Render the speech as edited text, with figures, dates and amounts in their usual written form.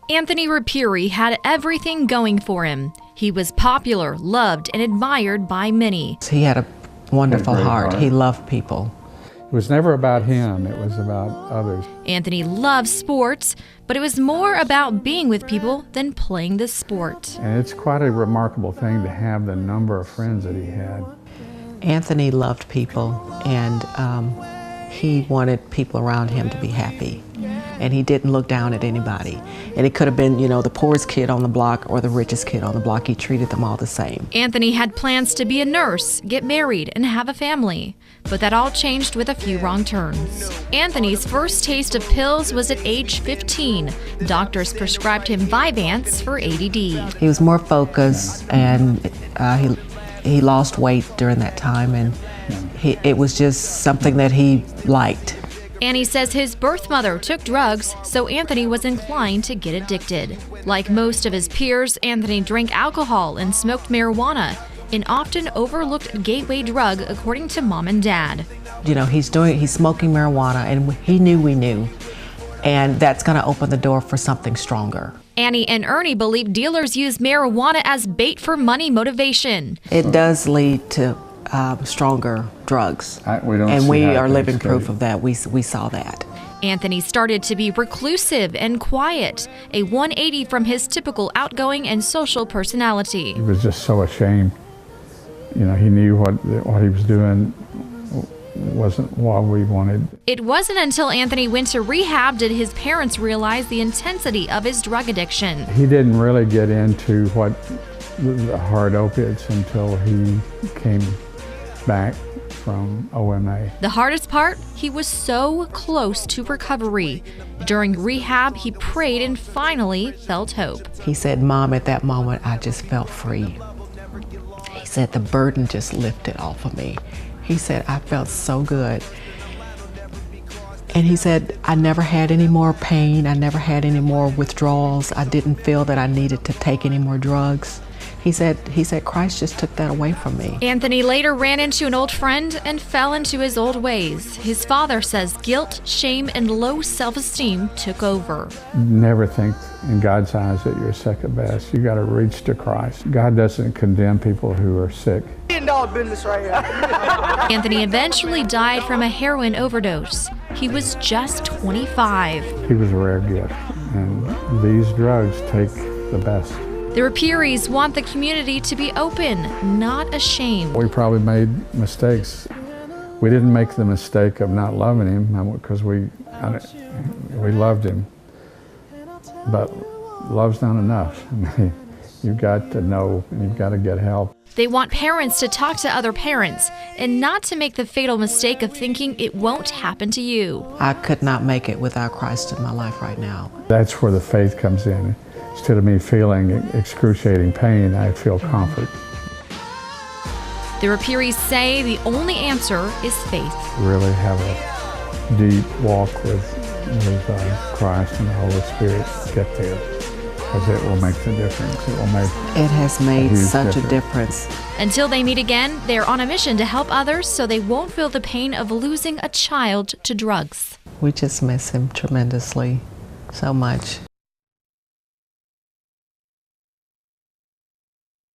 Anthony Rapiere had everything going for him. He was popular, loved, and admired by many. He had a wonderful heart. He loved people. It was never about him, it was about others. Anthony loved sports, but it was more about being with people than playing the sport. And it's quite a remarkable thing to have the number of friends that he had. Anthony loved people, and he wanted people around him to be happy. And he didn't look down at anybody. And it could have been, the poorest kid on the block or the richest kid on the block. He treated them all the same. Anthony had plans to be a nurse, get married, and have a family. But that all changed with a few wrong turns. Anthony's first taste of pills was at age 15. Doctors prescribed him Vyvanse for ADD. He was more focused, and he lost weight during that time, and it was just something that he liked. Annie says his birth mother took drugs, so Anthony was inclined to get addicted. Like most of his peers, Anthony drank alcohol and smoked marijuana, an often overlooked gateway drug according to Mom and Dad. He's smoking marijuana, and he knew we knew, and that's going to open the door for something stronger. Annie and Ernie believe dealers use marijuana as bait for money motivation. It does lead to stronger drugs, we are living proof of that. We saw that. Anthony started to be reclusive and quiet, a 180 from his typical outgoing and social personality. He was just so ashamed. He knew what he was doing wasn't what we wanted. It wasn't until Anthony went to rehab did his parents realize the intensity of his drug addiction. He didn't really get into the hard opiates until he came back from OMA. The hardest part, he was so close to recovery. During rehab, he prayed and finally felt hope. He said, "Mom, at that moment, I just felt free." He said, "The burden just lifted off of me." He said, "I felt so good." And he said, "I never had any more pain. I never had any more withdrawals. I didn't feel that I needed to take any more drugs." He said, "Christ just took that away from me." Anthony later ran into an old friend and fell into his old ways. His father says guilt, shame, and low self-esteem took over. Never think in God's eyes that you're second best. You got to reach to Christ. God doesn't condemn people who are sick. Business right here. Anthony eventually died from a heroin overdose. He was just 25. He was a rare gift, and these drugs take the best. The Rapieres want the community to be open, not ashamed. We probably made mistakes. We didn't make the mistake of not loving him because we loved him. But love's not enough. You've got to know, and you've got to get help. They want parents to talk to other parents and not to make the fatal mistake of thinking it won't happen to you. I could not make it without Christ in my life right now. That's where the faith comes in. Instead of me feeling excruciating pain, I feel comfort. The Rapieres say the only answer is faith. Really have a deep walk with Christ and the Holy Spirit. Get there, because it will make the difference. It has made such a difference. Until they meet again, they're on a mission to help others so they won't feel the pain of losing a child to drugs. We just miss him tremendously, so much.